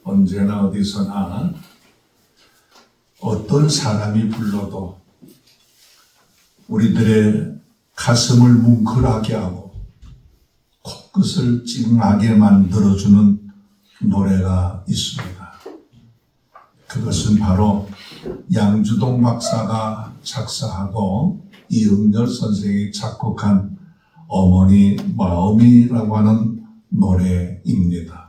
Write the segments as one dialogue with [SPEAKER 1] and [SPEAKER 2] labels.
[SPEAKER 1] 언제나 어디서나 어떤 사람이 불러도 우리들의 가슴을 뭉클하게 하고 코끝을 찡하게 만들어주는 노래가 있습니다. 그것은 바로 양주동 박사가 작사하고 이응렬 선생이 작곡한 어머니 마음이라고 하는 노래입니다.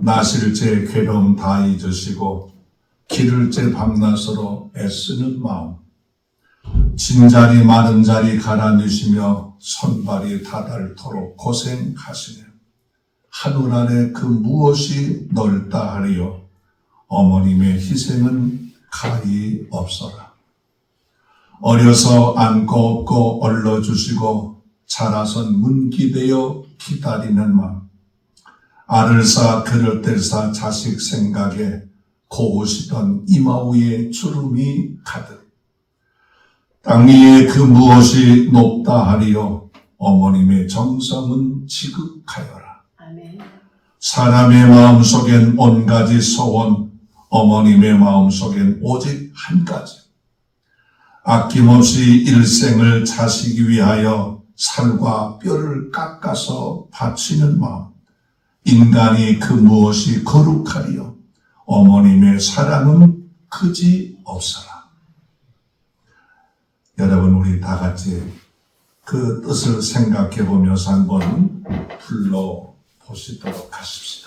[SPEAKER 1] 나실제 괴로움 다 잊으시고 기를제 밤낮으로 애쓰는 마음, 진자리 마른 자리 갈아넣으시며 손발이 다닳도록 고생하시네. 하늘 아래 그 무엇이 넓다 하리요. 어머님의 희생은 가히 없어라. 어려서 안고 업고 얼러주시고 자라선 문기되어 기다리는 마음, 알을 쌓아 그릇 뗄사 자식 생각에 고우시던 이마 위에 주름이 가득. 땅 위에 그 무엇이 높다 하리요. 어머님의 정성은 지극하여라.
[SPEAKER 2] 아멘.
[SPEAKER 1] 사람의 마음속엔 온가지 소원, 어머님의 마음속엔 오직 한 가지. 아낌없이 일생을 자식 위하여 살과 뼈를 깎아서 바치는 마음. 인간이 그 무엇이 거룩하리요. 어머님의 사랑은 그지 없어라. 여러분, 우리 다 같이 그 뜻을 생각해 보면서 한번 불러보시도록 하십시다.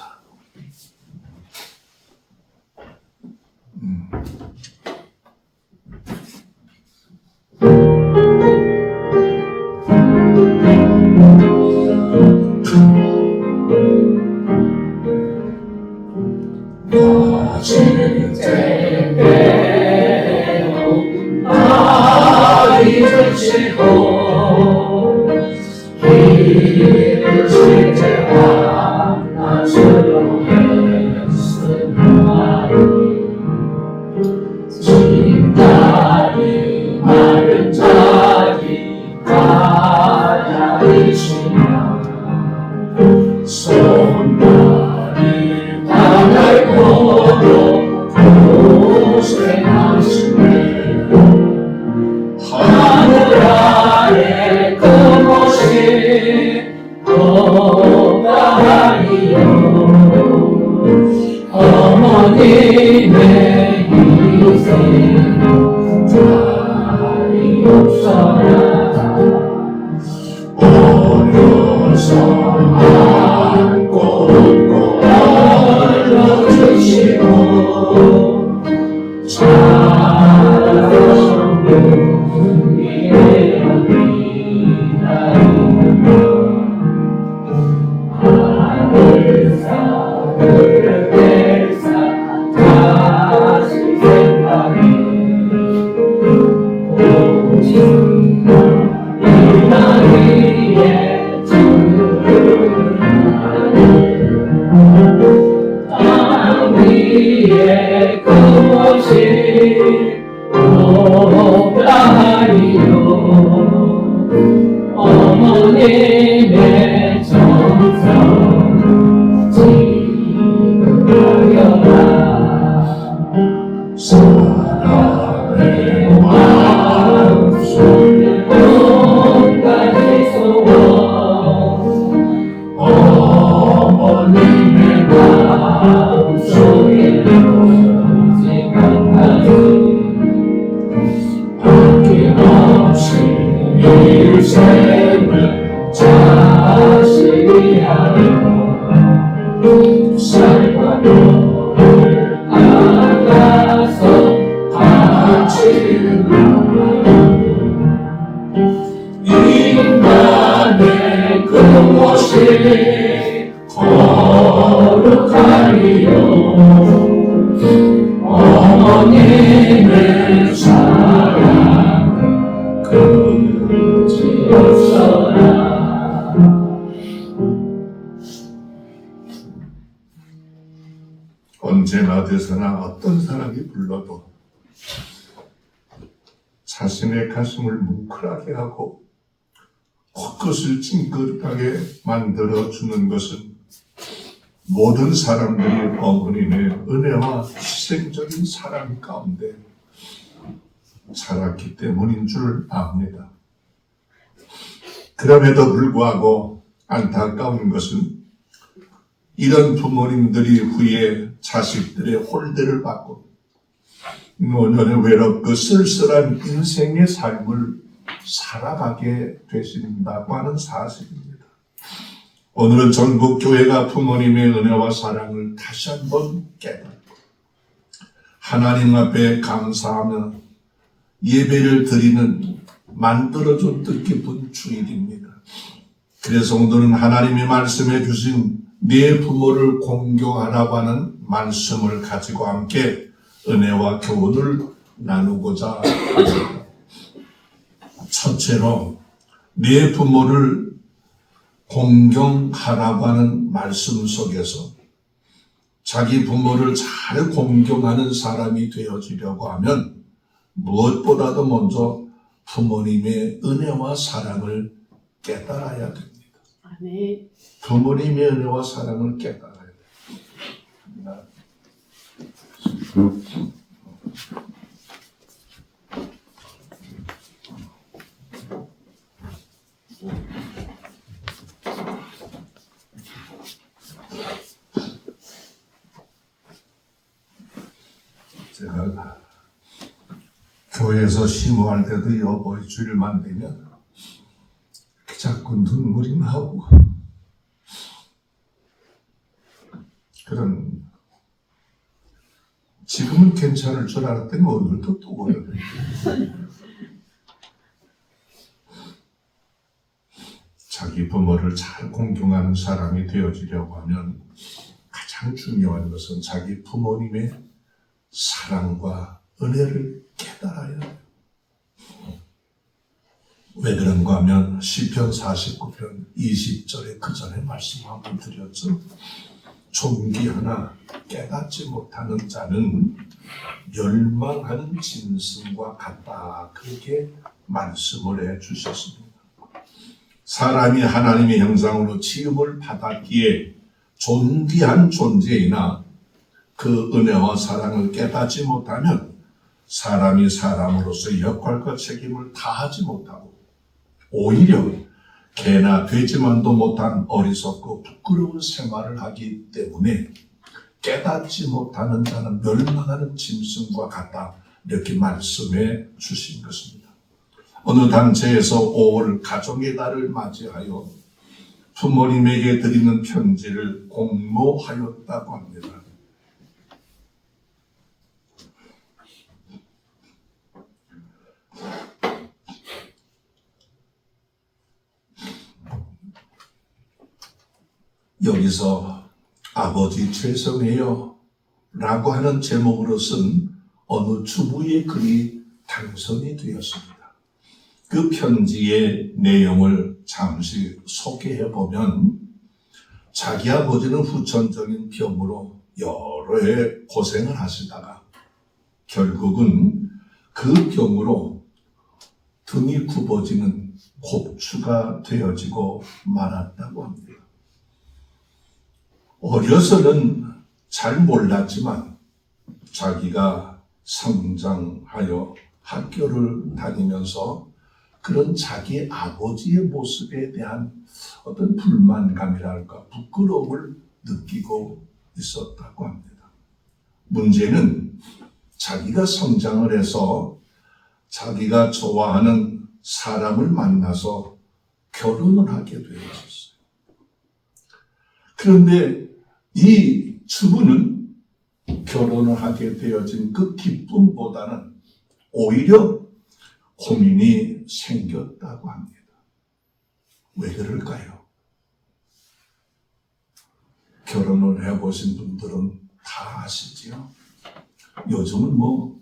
[SPEAKER 3] 어머님의 희생 자리 없어라. 어려서 안고 업고 얼러주시고 자라서 문기되어 기다리는 하늘 사를 뗄사 다시 생각해 오직 이날 위에 땅 위에 그것이 높다 하리요. 어머님의 정성 지극하여라. 사랑의 마음속에 온가지 소원, 어머님의 마음속에 오직 한 가지. 아낌없이 일생을 자식 위하여 살과 뼈를 깎아서 바치는 인간의 그 무엇이 거룩하리요. 어머님의 사랑 그지 없어라.
[SPEAKER 1] 언제나 어디서나 어떤 사람이 불러도 자신의 가슴을 뭉클하게 하고 코끝을 찡긋하게 만들어주는 것은 모든 사람들이 어머님의 은혜와 희생적인 사랑 가운데 살았기 때문인 줄 압니다. 그럼에도 불구하고 안타까운 것은 이런 부모님들이 후에 자식들의 홀대를 받고 노년에 외롭고 쓸쓸한 인생의 삶을 살아가게 되신다고 하는 사실입니다. 오늘은 전국 교회가 부모님의 은혜와 사랑을 다시 한번 깨닫고 하나님 앞에 감사하며 예배를 드리는 만들어준 뜻깊은 주일입니다. 그래서 오늘은 하나님이 말씀해 주신 네 부모를 공경하라고 하는 말씀을 가지고 함께 은혜와 교훈을 나누고자 합니다. 첫째로 네 부모를 공경하라고 하는 말씀 속에서 자기 부모를 잘 공경하는 사람이 되어지려고 하면 무엇보다도 먼저 부모님의 은혜와 사랑을 깨달아야 됩니다.
[SPEAKER 2] 아멘.
[SPEAKER 1] 부모님의 은혜와 사랑을 깨달아야 됩니다. 제가 교회에서 심호할 때도 이 어버이 주일만 되면 자꾸 눈물이 나오고 그런 지금은 괜찮을 줄 알았더니 오늘도 또 그래요. 자기 부모를 잘 공경하는 사람이 되어지려고 하면 가장 중요한 것은 자기 부모님의 사랑과 은혜를 깨달아야 해요. 왜 그런가 하면 시편 49편 20절에 그 전에 말씀 한번 드렸죠. 존귀하나 깨닫지 못하는 자는 멸망하는 짐승과 같다. 그렇게 말씀을 해 주셨습니다. 사람이 하나님의 형상으로 지음을 받았기에 존귀한 존재이나 그 은혜와 사랑을 깨닫지 못하면 사람이 사람으로서의 역할과 책임을 다하지 못하고 오히려 개나 되지만도 못한 어리석고 부끄러운 생활을 하기 때문에 깨닫지 못하는 자는 멸망하는 짐승과 같다. 이렇게 말씀해 주신 것입니다. 어느 단체에서 5월 가정의 달을 맞이하여 부모님에게 드리는 편지를 공모하였다고 합니다. 여기서 아버지 죄송해요 라고 하는 제목으로 쓴 어느 주부의 글이 당선이 되었습니다. 그 편지의 내용을 잠시 소개해 보면 자기 아버지는 후천적인 병으로 여러 해 고생을 하시다가 결국은 그 병으로 등이 굽어지는 곡추가 되어지고 말았다고 합니다. 어려서는 잘 몰랐지만 자기가 성장하여 학교를 다니면서 그런 자기 아버지의 모습에 대한 어떤 불만감이랄까 부끄러움을 느끼고 있었다고 합니다. 문제는 자기가 성장을 해서 자기가 좋아하는 사람을 만나서 결혼을 하게 되었어요. 그런데 이 주부는 결혼을 하게 되어진 그 기쁨보다는 오히려 고민이 생겼다고 합니다. 왜 그럴까요? 결혼을 해보신 분들은 다 아시지요? 요즘은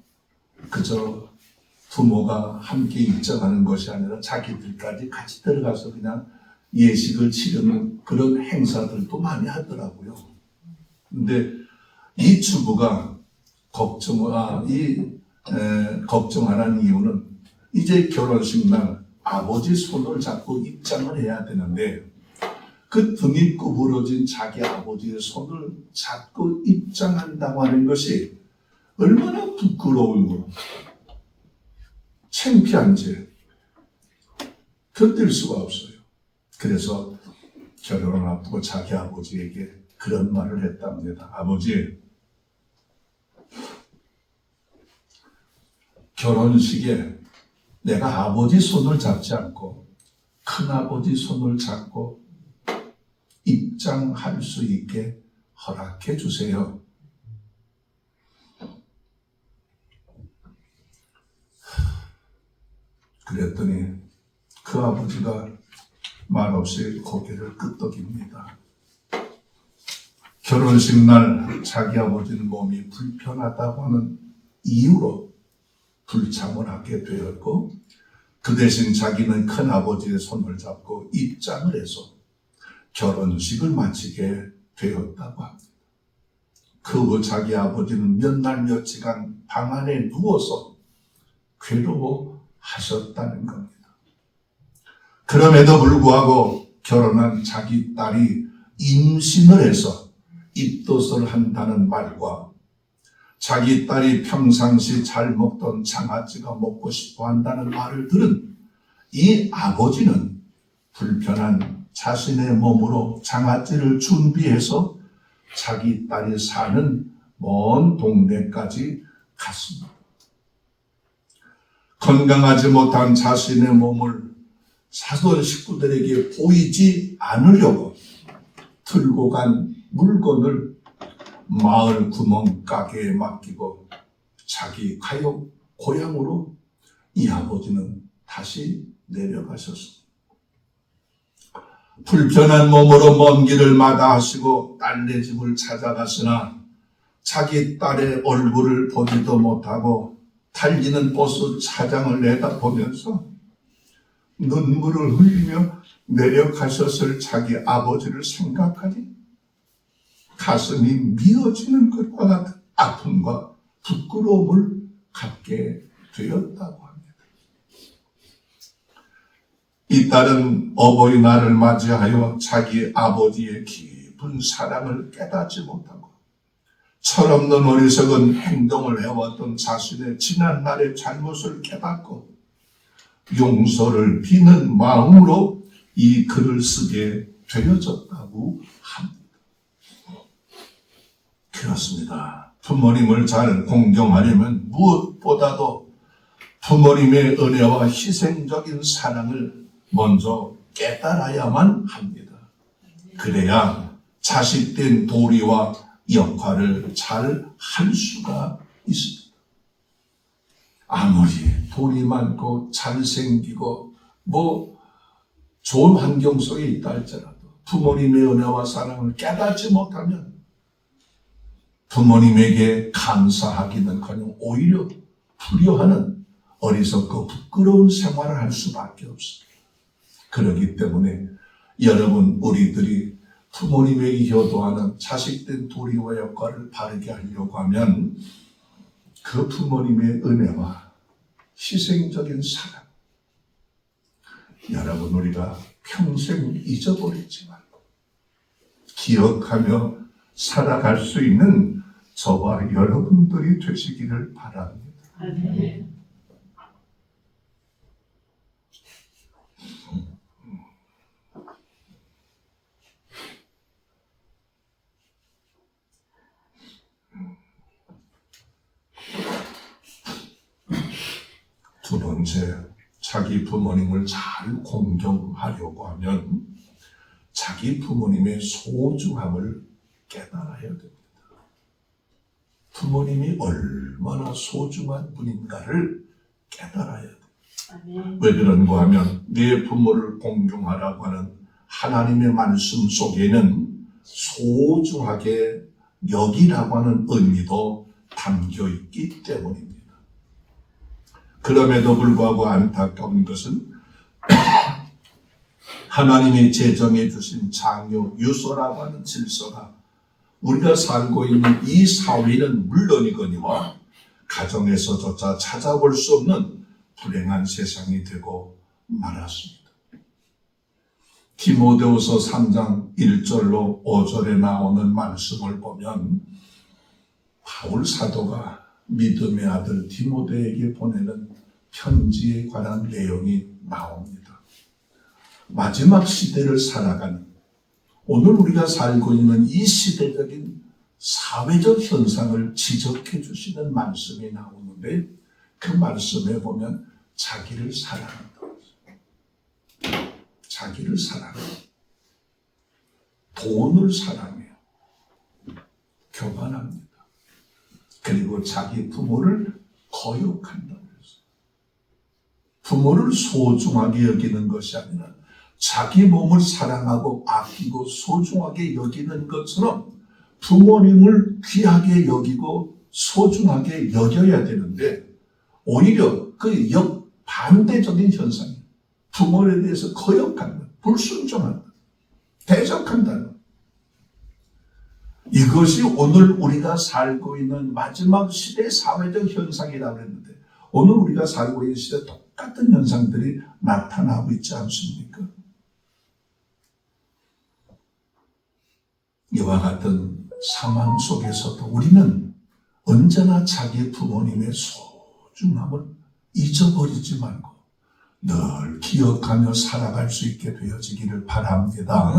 [SPEAKER 1] 그저 부모가 함께 입장하는 것이 아니라 자기들까지 같이 들어가서 그냥 예식을 치르는 그런 행사들도 많이 하더라고요. 근데 이 주부가 걱정하는 이유는 이제 결혼식 날 아버지 손을 잡고 입장을 해야 되는데 그 등이 구부러진 자기 아버지의 손을 잡고 입장한다고 하는 것이 얼마나 부끄러울고 창피한지 견딜 수가 없어요. 그래서 결혼을 앞두고 자기 아버지에게 그런 말을 했답니다. 아버지, 결혼식에 내가 아버지 손을 잡지 않고 큰아버지 손을 잡고 입장할 수 있게 허락해 주세요. 그랬더니 그 아버지가 말없이 고개를 끄덕입니다. 결혼식 날 자기 아버지는 몸이 불편하다고 하는 이유로 불참을 하게 되었고, 그 대신 자기는 큰아버지의 손을 잡고 입장을 해서 결혼식을 마치게 되었다고 합니다. 그 후 자기 아버지는 몇 날 며칠간 방 안에 누워서 괴로워하셨다는 겁니다. 그럼에도 불구하고 결혼한 자기 딸이 임신을 해서 입덧을 한다는 말과 자기 딸이 평상시 잘 먹던 장아찌가 먹고 싶어 한다는 말을 들은 이 아버지는 불편한 자신의 몸으로 장아찌를 준비해서 자기 딸이 사는 먼 동네까지 갔습니다. 건강하지 못한 자신의 몸을 사돈 식구들에게 보이지 않으려고 들고 간 물건을 마을 구멍가게에 맡기고 자기 고향으로 이 아버지는 다시 내려가셨습니다. 불편한 몸으로 먼 길을 마다하시고 딸네 집을 찾아갔으나 자기 딸의 얼굴을 보지도 못하고 달리는 버스 차장을 내다보면서 눈물을 흘리며 내려가셨을 자기 아버지를 생각하니 가슴이 미어지는 것과 같은 아픔과 부끄러움을 갖게 되었다고 합니다. 이 딸은 어버이날을 맞이하여 자기 아버지의 깊은 사랑을 깨닫지 못하고 철없는 어리석은 행동을 해왔던 자신의 지난날의 잘못을 깨닫고 용서를 비는 마음으로 이 글을 쓰게 되어졌다고 합니다. 그렇습니다. 부모님을 잘 공경하려면 무엇보다도 부모님의 은혜와 희생적인 사랑을 먼저 깨달아야만 합니다. 그래야 자식된 도리와 역할을 잘 할 수가 있습니다. 아무리 돈이 많고 잘생기고 좋은 환경 속에 있다 할지라도 부모님의 은혜와 사랑을 깨닫지 못하면 부모님에게 감사하기는커녕 오히려 불효하는 어리석고 부끄러운 생활을 할 수밖에 없습니다. 그렇기 때문에 여러분, 우리들이 부모님에게 효도하는 자식된 도리와 역할을 바르게 하려고 하면 그 부모님의 은혜와 희생적인 사랑, 여러분, 우리가 평생 잊어버리지 말고 기억하며 살아갈 수 있는 저와 여러분들이 되시기를 바랍니다.
[SPEAKER 3] 아멘.
[SPEAKER 1] 두 번째, 자기 부모님을 잘 공경하려고 하면 자기 부모님의 소중함을 깨달아야 됩니다. 부모님이 얼마나 소중한 분인가를 깨달아야 돼요. 왜 그런가 하면 내 부모를 공경하라고 하는 하나님의 말씀 속에는 소중하게 여기라고 하는 의미도 담겨 있기 때문입니다. 그럼에도 불구하고 안타까운 것은 하나님이 제정해 주신 장유, 유서라고 하는 질서가 우리가 살고 있는 이 사회는 물론이거니와 가정에서조차 찾아볼 수 없는 불행한 세상이 되고 말았습니다. 디모데후서 3장 1절로 5절에 나오는 말씀을 보면 바울 사도가 믿음의 아들 디모데에게 보내는 편지에 관한 내용이 나옵니다. 마지막 시대를 살아가는, 오늘 우리가 살고 있는 이 시대적인 사회적 현상을 지적해 주시는 말씀이 나오는데, 그 말씀에 보면 자기를 사랑한다. 자기를 사랑해요. 돈을 사랑해요. 교만합니다. 그리고 자기 부모를 거역한다. 부모를 소중하게 여기는 것이 아니라 자기 몸을 사랑하고 아끼고 소중하게 여기는 것처럼 부모님을 귀하게 여기고 소중하게 여겨야 되는데, 오히려 그 역반대적인 현상이에요. 부모에 대해서 거역한다, 불순종한다, 대적한다. 이것이 오늘 우리가 살고 있는 마지막 시대 사회적 현상이라고 했는데, 오늘 우리가 살고 있는 시대 똑같은 현상들이 나타나고 있지 않습니까? 이와 같은 상황 속에서도 우리는 언제나 자기 부모님의 소중함을 잊어버리지 말고 늘 기억하며 살아갈 수 있게 되어지기를 바랍니다.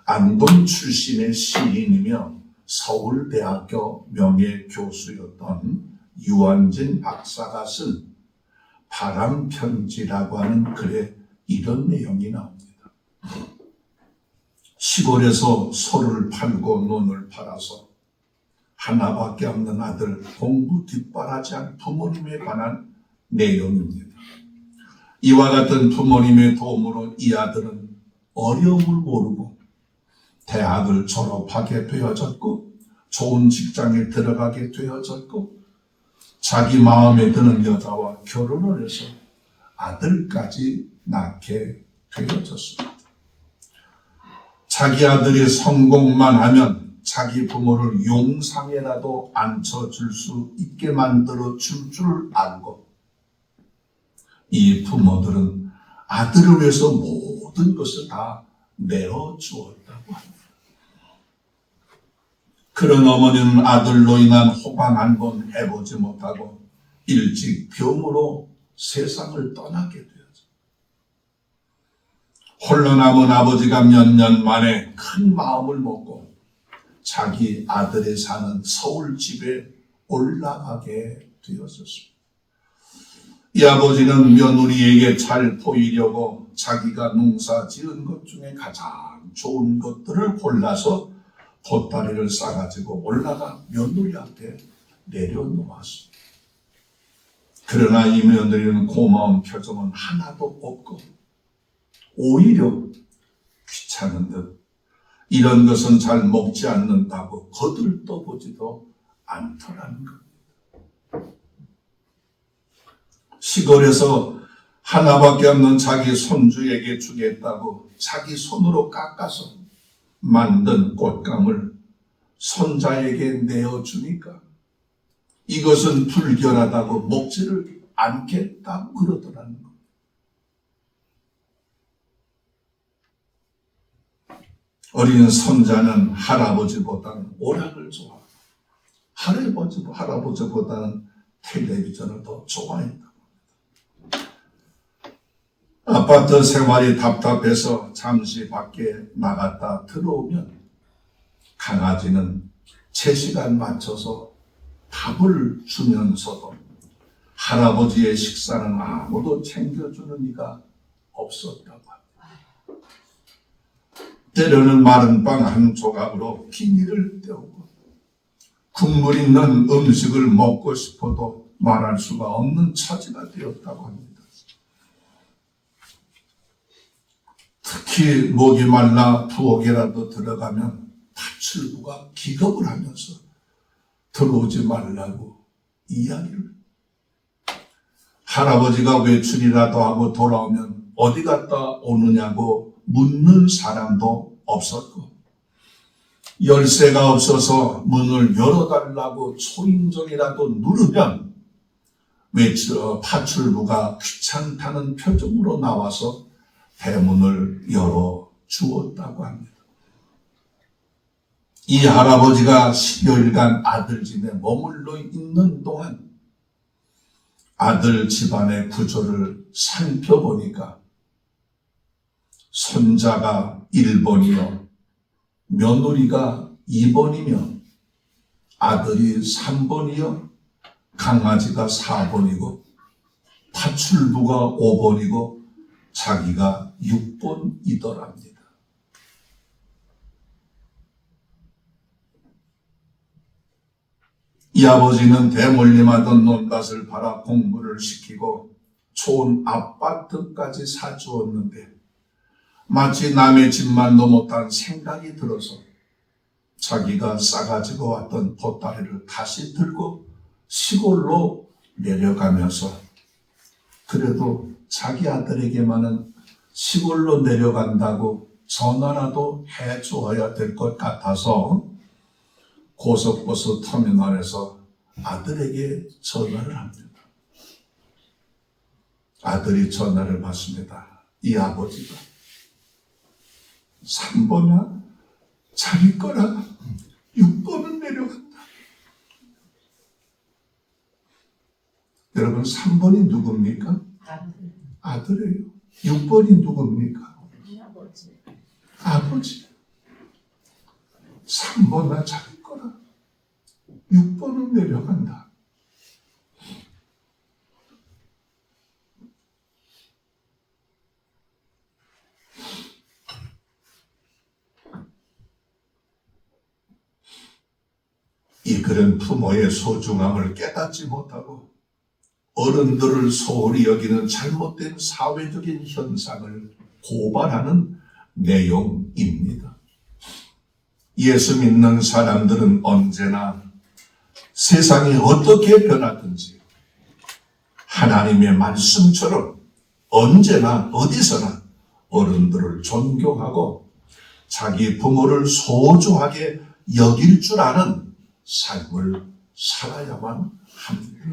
[SPEAKER 1] 안동 출신의 시인이며 서울대학교 명예교수였던 유한진 박사가 쓴 바람편지라고 하는 글에 이런 내용이 나옵니다. 시골에서 소를 팔고 논을 팔아서 하나밖에 없는 아들 공부 뒷바라지 한 부모님에 관한 내용입니다. 이와 같은 부모님의 도움으로 이 아들은 어려움을 모르고 대학을 졸업하게 되어졌고 좋은 직장에 들어가게 되어졌고 자기 마음에 드는 여자와 결혼을 해서 아들까지 낳게 되어졌습니다. 자기 아들이 성공만 하면 자기 부모를 용상에라도 앉혀줄 수 있게 만들어 줄 줄 알고 이 부모들은 아들을 위해서 모든 것을 다 내어주었다고 합니다. 그런 어머니는 아들로 인한 호강 한 번 해보지 못하고 일찍 병으로 세상을 떠나게 되었죠. 홀로 남은 아버지가 몇 년 만에 큰 마음을 먹고 자기 아들이 사는 서울집에 올라가게 되었습니다. 이 아버지는 며느리에게 잘 보이려고 자기가 농사 지은 것 중에 가장 좋은 것들을 골라서 보따리를 싸가지고 올라가 며느리 앞에 내려놓았습니다. 그러나 이 며느리는 고마운 표정은 하나도 없고 오히려 귀찮은 듯 이런 것은 잘 먹지 않는다고 거들떠보지도 않더라는 겁니다. 시골에서 하나밖에 없는 자기 손주에게 주겠다고 자기 손으로 깎아서 만든 꽃감을 손자에게 내어주니까 이것은 불결하다고 먹지를 않겠다고 그러더라는 겁니다. 어린 손자는 할아버지보다는 오락을 좋아하고 할아버지보다는 텔레비전을 더 좋아했다. 아파트 생활이 답답해서 잠시 밖에 나갔다 들어오면 강아지는 제 시간 맞춰서 밥을 주면서도 할아버지의 식사는 아무도 챙겨주는 이가 없었다고 합니다. 때로는 마른 빵 한 조각으로 비닐을 때우고 국물 있는 음식을 먹고 싶어도 말할 수가 없는 처지가 되었다고 합니다. 특히 목이 말라 부엌이라도 들어가면 파출부가 기겁을 하면서 들어오지 말라고 이야기를. 할아버지가 외출이라도 하고 돌아오면 어디 갔다 오느냐고 묻는 사람도 없었고 열쇠가 없어서 문을 열어달라고 초인종이라도 누르면 파출부가 귀찮다는 표정으로 나와서 대문을 열어 주었다고 합니다. 이 할아버지가 10여일간 아들 집에 머물러 있는 동안 아들 집안의 구조를 살펴보니까 손자가 1번이요, 며느리가 2번이며 아들이 3번이요, 강아지가 4번이고 파출부가 5번이고 자기가 6번이더랍니다. 이 아버지는 대물림하던 논밭을 팔아 공부를 시키고 좋은 아파트까지 사주었는데 마치 남의 집만도 못한 생각이 들어서 자기가 싸가지고 왔던 보따리를 다시 들고 시골로 내려가면서 그래도 자기 아들에게만은 시골로 내려간다고 전화라도 해주어야 될 것 같아서 고속버스 터미널에서 아들에게 전화를 합니다. 아들이 전화를 받습니다. 이 아버지가 3번아 자기 거라 6번은 내려간다. 여러분 3번이 누굽니까? 아들이에요. 6번이 누굽니까? 아버지. 3번아 자기 거라 6번은 내려간다. 이 글은 부모의 소중함을 깨닫지 못하고 어른들을 소홀히 여기는 잘못된 사회적인 현상을 고발하는 내용입니다. 예수 믿는 사람들은 언제나 세상이 어떻게 변하든지 하나님의 말씀처럼 언제나 어디서나 어른들을 존경하고 자기 부모를 소중하게 여길 줄 아는 삶을 살아야만 합니다.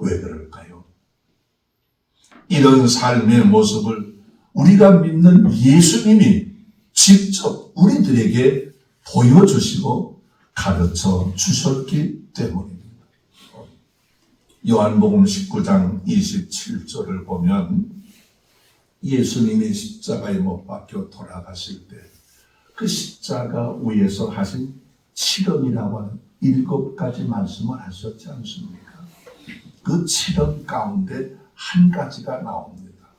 [SPEAKER 1] 왜 그럴까요? 이런 삶의 모습을 우리가 믿는 예수님이 직접 우리들에게 보여주시고 가르쳐 주셨기 때문입니다. 요한복음 19장 27절을 보면 예수님이 십자가에 못 박혀 돌아가실 때 그 십자가 위에서 하신 7언이라고 하는 7가지 말씀을 하셨지 않습니까? 그 7언 가운데 한 가지가 나옵니다.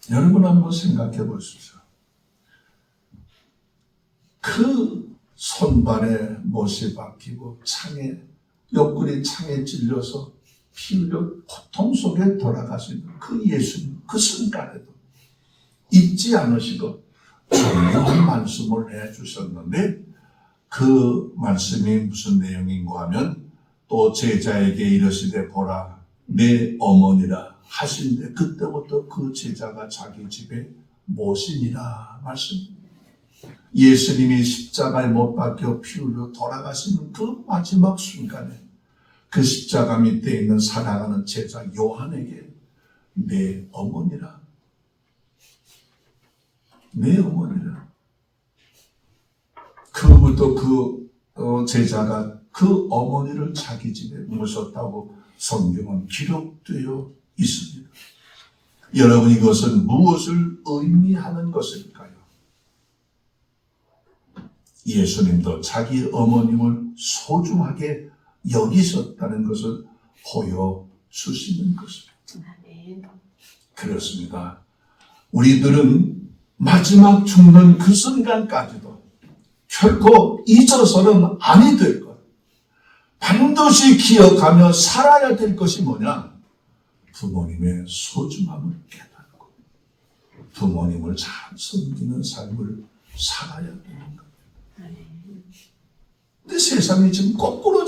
[SPEAKER 1] 여러분 한번 생각해 보십시오. 그 손발에 못이 박히고 옆구리 창에 찔려서 피 흘려 고통 속에 돌아가시는 그 예수님, 그 순간에도 잊지 않으시고 좋은 말씀을 해주셨는데 그 말씀이 무슨 내용인가 하면 또 제자에게 이르시되 보라 내 어머니라 하신데 그때부터 그 제자가 자기 집에 모시니라 말씀입니다. 예수님이 십자가에 못 박혀 피 흘려 돌아가시는 그 마지막 순간에 그 십자가 밑에 있는 사랑하는 제자 요한에게 내 어머니라 내 어머니라. 그부터 그 제자가 그 어머니를 자기 집에 모셨다고 성경은 기록되어 있습니다. 여러분 이것은 무엇을 의미하는 것일까요? 예수님도 자기 어머님을 소중하게 여기셨다는 것을 보여주시는 것입니다. 그렇습니다. 우리들은 마지막 죽는 그 순간까지도 결코 잊어서는 아니 될 것, 반드시 기억하며 살아야 될 것이 뭐냐? 부모님의 소중함을 깨닫고 부모님을 잘 섬기는 삶을 살아야 되는 것. 근데 세상이 지금 거꾸로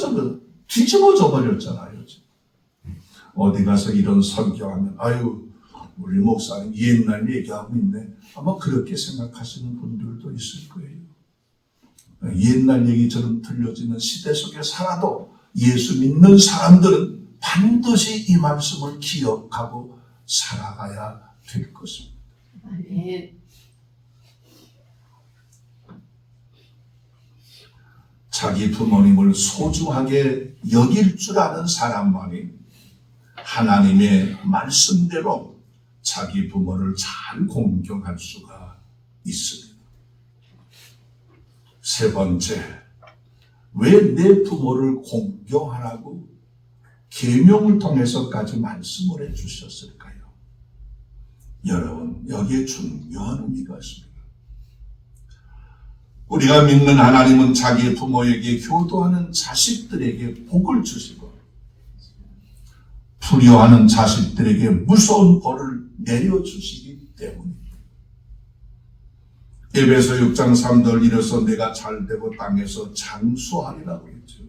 [SPEAKER 1] 뒤집어져 버렸잖아요. 지금. 어디 가서 이런 설교하면 아유 우리 목사님 옛날 얘기하고 있네. 아마 그렇게 생각하시는 분들도 있을 거예요. 옛날 얘기처럼 들려지는 시대 속에 살아도 예수 믿는 사람들은 반드시 이 말씀을 기억하고 살아가야 될 것입니다.
[SPEAKER 2] 아멘.
[SPEAKER 1] 자기 부모님을 소중하게 여길 줄 아는 사람만이 하나님의 말씀대로 자기 부모를 잘 공경할 수가 있습니다. 세 번째, 왜 내 부모를 공경하라고 계명을 통해서까지 말씀을 해주셨을까요? 여러분, 여기에 중요한 의미가 있습니다. 우리가 믿는 하나님은 자기의 부모에게 효도하는 자식들에게 복을 주시고 불효하는 자식들에게 무서운 벌을 내려주시기 때문입니다. 에베소 6장 3절 이래서 내가 잘되고 땅에서 장수하리라고 했죠.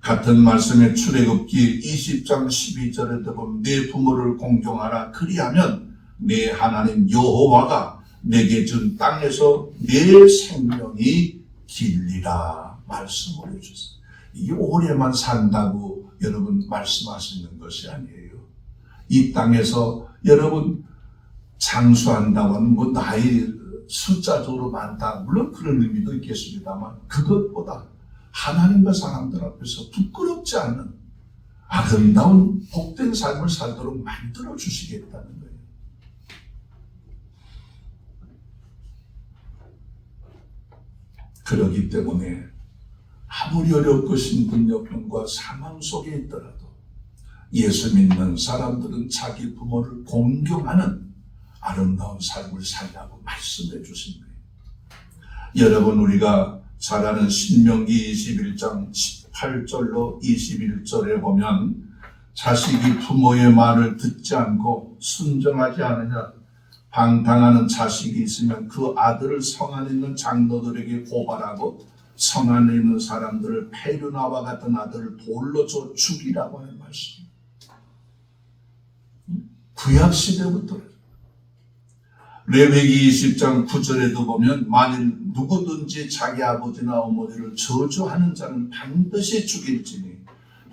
[SPEAKER 1] 같은 말씀의 출애굽기 20장 12절에도 보면 내 부모를 공경하라 그리하면 내 하나님 여호와가 내게 준 땅에서 내 생명이 길리라 말씀을 해주세요. 이게 오래만 산다고 여러분 말씀하시는 것이 아니에요. 이 땅에서 여러분 장수한다고 하는 뭐 나이 숫자적으로 많다. 물론 그런 의미도 있겠습니다만 그것보다 하나님과 사람들 앞에서 부끄럽지 않는 아름다운 복된 삶을 살도록 만들어 주시겠다는 거예요. 그렇기 때문에 아무리 어렵고 힘든 여건과 상황 속에 있더라도 예수 믿는 사람들은 자기 부모를 공경하는 아름다운 삶을 살라고 말씀해 주신 거예요. 여러분, 우리가 잘 아는 신명기 21장 18절로 21절에 보면 자식이 부모의 말을 듣지 않고 순종하지 않으냐 방탕하는 자식이 있으면 그 아들을 성 안에 있는 장로들에게 고발하고 성 안에 있는 사람들을 페류나와 같은 아들을 돌로 줘 죽이라고 하는 말씀. 구약 시대부터 레위기 20장 9절에도 보면 만일 누구든지 자기 아버지나 어머니를 저주하는 자는 반드시 죽일지니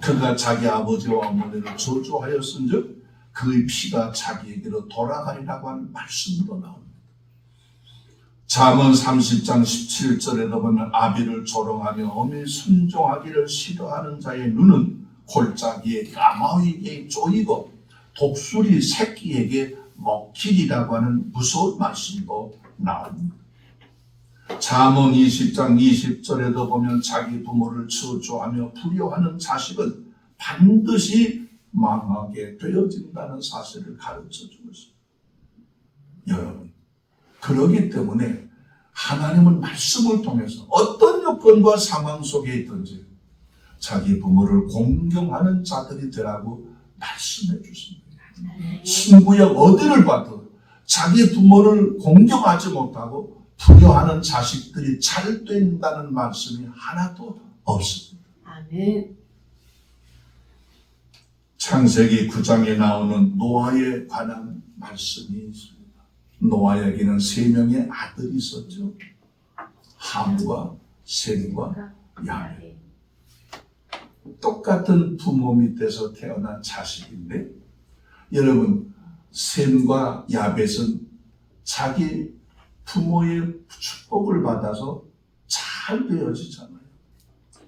[SPEAKER 1] 그가 자기 아버지와 어머니를 저주하였은즉 그의 피가 자기에게로 돌아가리라고 하는 말씀도 나옵니다. 잠언 30장 17절에도 보면 아비를 조롱하며 어미 순종하기를 싫어하는 자의 눈은 골짜기에 까마귀에게 쪼이고 독수리 새끼에게 먹히리라고 하는 무서운 말씀도 나옵니다. 잠언 20장 20절에도 보면 자기 부모를 저주하며 불효하는 자식은 반드시 망하게 되어진다는 사실을 가르쳐 주고 있습니다. 여러분, 그러기 때문에 하나님은 말씀을 통해서 어떤 여건과 상황 속에 있든지 자기 부모를 공경하는 자들이 되라고 말씀해 주십니다. 신구약 어디를 봐도 자기 부모를 공경하지 못하고 불효하는 자식들이 잘 된다는 말씀이 하나도 없습니다.
[SPEAKER 2] 아멘.
[SPEAKER 1] 창세기 9장에 나오는 노아에 관한 말씀이 있습니다. 노아에게는 3명의 아들이 있었죠. 함과 셈과 야벳. 똑같은 부모 밑에서 태어난 자식인데 여러분, 셈과 야벳은 자기 부모의 축복을 받아서 잘 되어지잖아요.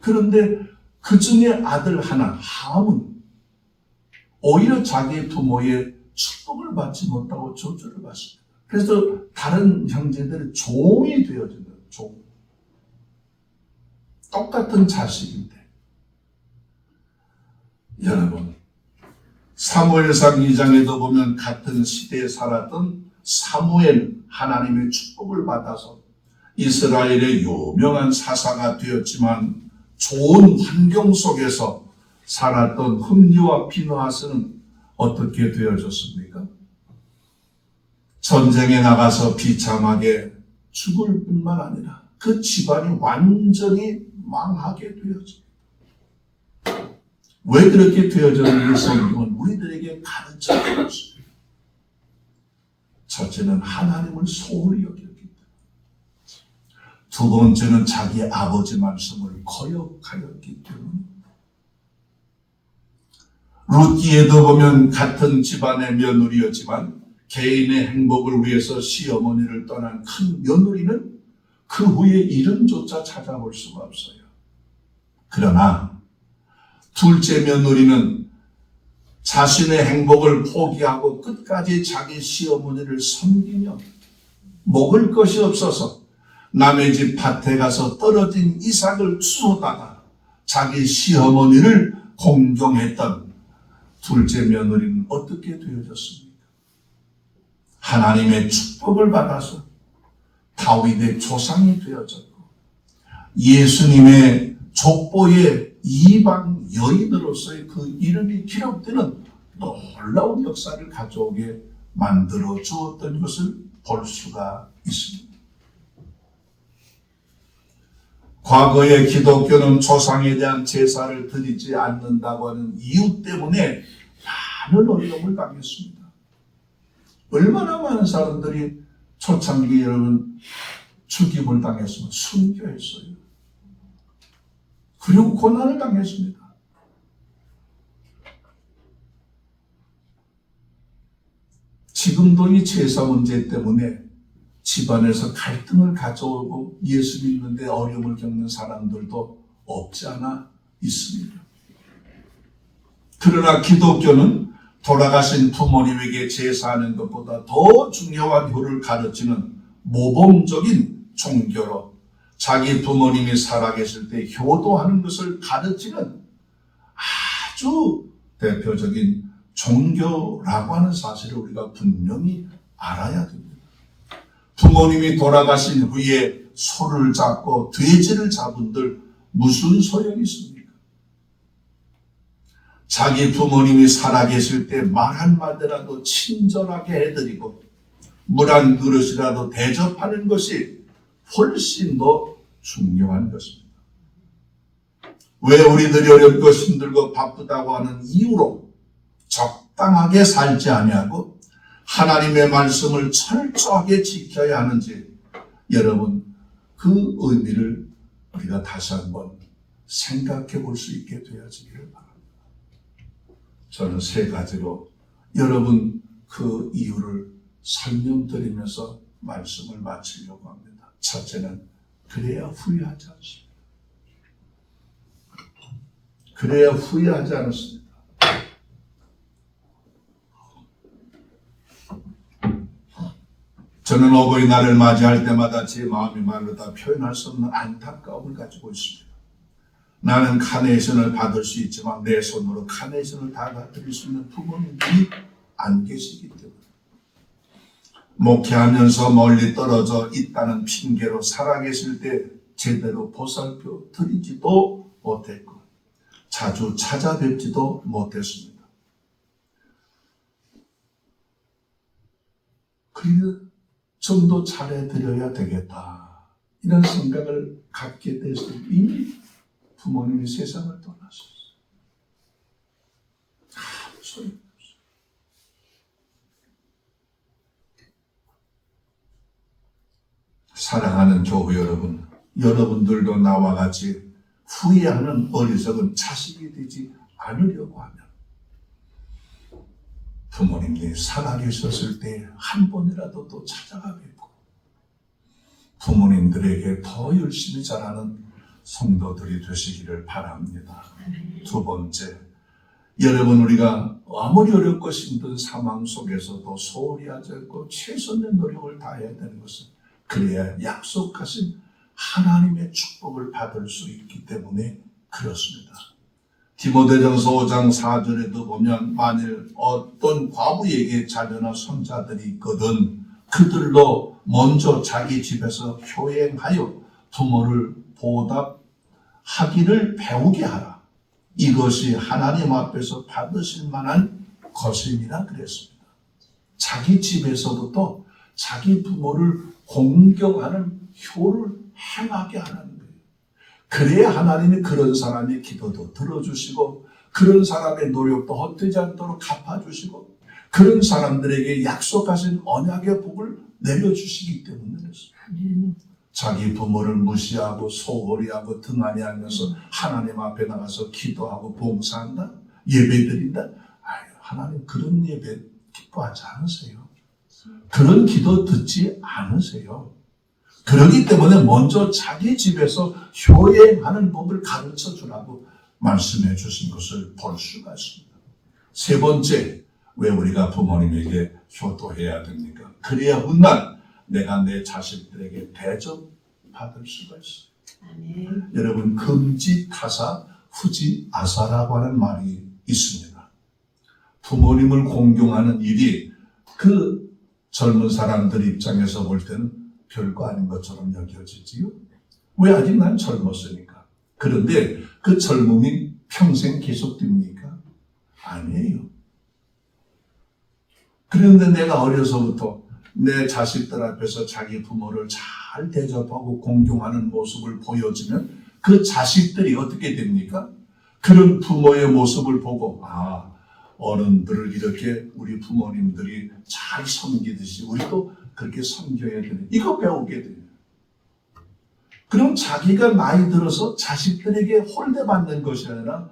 [SPEAKER 1] 그런데 그 중에 아들 하나, 함은 오히려 자기 부모의 축복을 받지 못하고 저주를 받습니다. 그래서 다른 형제들의 종이 되어지는 거예요. 종. 똑같은 자식인데 여러분, 사무엘상 2장에도 보면 같은 시대에 살았던 사무엘, 하나님의 축복을 받아서 이스라엘의 유명한 사사가 되었지만 좋은 환경 속에서 살았던 흠리와 비느하스는 어떻게 되어졌습니까? 전쟁에 나가서 비참하게 죽을 뿐만 아니라 그 집안이 완전히 망하게 되어집니다. 왜 그렇게 되어졌는지 성경은 우리들에게 가르쳐 주고 있습니다. 첫째는 하나님을 소홀히 여겼기 때문에, 두 번째는 자기 아버지 말씀을 거역하였기 때문에, 룻기에도 보면 같은 집안의 며느리였지만 개인의 행복을 위해서 시어머니를 떠난 큰 며느리는 그 후에 이름조차 찾아볼 수가 없어요. 그러나 둘째 며느리는 자신의 행복을 포기하고 끝까지 자기 시어머니를 섬기며 먹을 것이 없어서 남의 집 밭에 가서 떨어진 이삭을 주워다가 자기 시어머니를 공경했던 둘째 며느리는 어떻게 되어졌습니까? 하나님의 축복을 받아서 다윗의 조상이 되어졌고 예수님의 족보의 이방 여인으로서의 그 이름이 기록되는 놀라운 역사를 가져오게 만들어 주었던 것을 볼 수가 있습니다. 과거의 기독교는 조상에 대한 제사를 드리지 않는다고 하는 이유 때문에 많은 어려움을 당했습니다. 얼마나 많은 사람들이 초창기 여러분 죽임을 당했으면 순교했어요. 그리고 고난을 당했습니다. 지금도 이 제사 문제 때문에 집안에서 갈등을 가져오고 예수 믿는데 어려움을 겪는 사람들도 없지 않아 있습니다. 그러나 기독교는 돌아가신 부모님에게 제사하는 것보다 더 중요한 효를 가르치는 모범적인 종교로 자기 부모님이 살아계실 때 효도하는 것을 가르치는 아주 대표적인 종교라고 하는 사실을 우리가 분명히 알아야 됩니다. 부모님이 돌아가신 후에 소를 잡고 돼지를 잡은들 무슨 소용이 있습니까? 자기 부모님이 살아계실 때 말 한마디라도 친절하게 해드리고 물 한 그릇이라도 대접하는 것이 훨씬 더 중요한 것입니다. 왜 우리들이 어렵고 힘들고 바쁘다고 하는 이유로 적당하게 살지 아니하고 하나님의 말씀을 철저하게 지켜야 하는지 여러분 그 의미를 우리가 다시 한번 생각해 볼 수 있게 되어지기를 바랍니다. 저는 세 가지로 여러분 그 이유를 설명드리면서 말씀을 마치려고 합니다. 첫째는 그래야 후회하지 않습니다. 그래야 후회하지 않습니다. 저는 어버이날을 맞이할 때마다 제 마음이 말로 다 표현할 수 없는 안타까움을 가지고 있습니다. 나는 카네이션을 받을 수 있지만 내 손으로 카네이션을 다 드릴 수 있는 부모님들이 안 계시기 때문에 목회하면서 멀리 떨어져 있다는 핑계로 살아계실 때 제대로 보살펴 드리지도 못했고 자주 찾아뵙지도 못했습니다. 그래서 좀 더 잘해드려야 되겠다 이런 생각을 갖게 됐을 때 이미 부모님이 세상을 떠나셨어요. 아무 소용이 없어요. 사랑하는 교회 여러분, 여러분들도 나와 같이 후회하는 어리석은 자식이 되지 않으려고 하면 부모님이 살아계셨을 때 한 번이라도 또 찾아가 뵙고 부모님들에게 더 열심히 잘하는 성도들이 되시기를 바랍니다. 두 번째, 여러분 우리가 아무리 어렵고 힘든 상황 속에서도 소홀히 하지 않고 최선의 노력을 다해야 되는 것은 그래야 약속하신 하나님의 축복을 받을 수 있기 때문에 그렇습니다. 디모데전서 5장 4절에도 보면 만일 어떤 과부에게 자녀나 손자들이 있거든 그들로 먼저 자기 집에서 효행하여 부모를 보답하기를 배우게 하라. 이것이 하나님 앞에서 받으실 만한 것임이라 그랬습니다. 자기 집에서도 또 자기 부모를 공경하는 효를 행하게 하는 거예요. 그래야 하나님이 그런 사람의 기도도 들어주시고 그런 사람의 노력도 헛되지 않도록 갚아주시고 그런 사람들에게 약속하신 언약의 복을 내려주시기 때문에 그렇습니다. 자기 부모를 무시하고 소홀히 하고 등한히 하면서 하나님 앞에 나가서 기도하고 봉사한다? 예배 드린다. 아유, 하나님 그런 예배 기뻐하지 않으세요. 그런 기도 듣지 않으세요. 그렇기 때문에 먼저 자기 집에서 효행하는 법을 가르쳐 주라고 말씀해 주신 것을 볼 수가 있습니다. 세 번째, 왜 우리가 부모님에게 효도해야 됩니까? 그래야 훗날 내가 내 자식들에게 대접받을 수가 있어요.
[SPEAKER 2] 아멘.
[SPEAKER 1] 여러분, 금지타사 후지아사라고 하는 말이 있습니다. 부모님을 공경하는 일이 그 젊은 사람들 입장에서 볼 때는 별거 아닌 것처럼 여겨지지요. 왜? 아직 난 젊었으니까. 그런데 그 젊음이 평생 계속됩니까? 아니에요. 그런데 내가 어려서부터 내 자식들 앞에서 자기 부모를 잘 대접하고 공경하는 모습을 보여주면 그 자식들이 어떻게 됩니까? 그런 부모의 모습을 보고 어른들을 이렇게 우리 부모님들이 잘 섬기듯이 우리도 그렇게 섬겨야 되는 이거 배우게 돼요. 그럼 자기가 나이 들어서 자식들에게 홀대받는 것이 아니라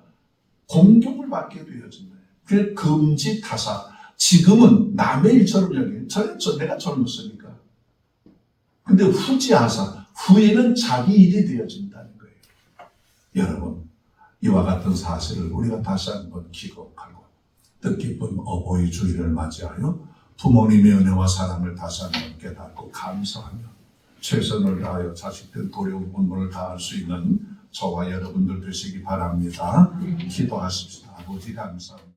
[SPEAKER 1] 공경을 받게 되어진다. 그게 금지타사. 지금은 남의 일처럼 여겨요. 내가 젊었으니까. 근데 후지아사. 후에는 자기 일이 되어진다는 거예요. 여러분, 이와 같은 사실을 우리가 다시 한번 기억하고 뜻깊은 어버이 주일을 맞이하여 부모님의 은혜와 사랑을 다시 한번 깨닫고 감사하며 최선을 다하여 자식들 도려운 본분을 다할 수 있는 저와 여러분들 되시기 바랍니다. 기도하십시다. 아버지 감사합니다.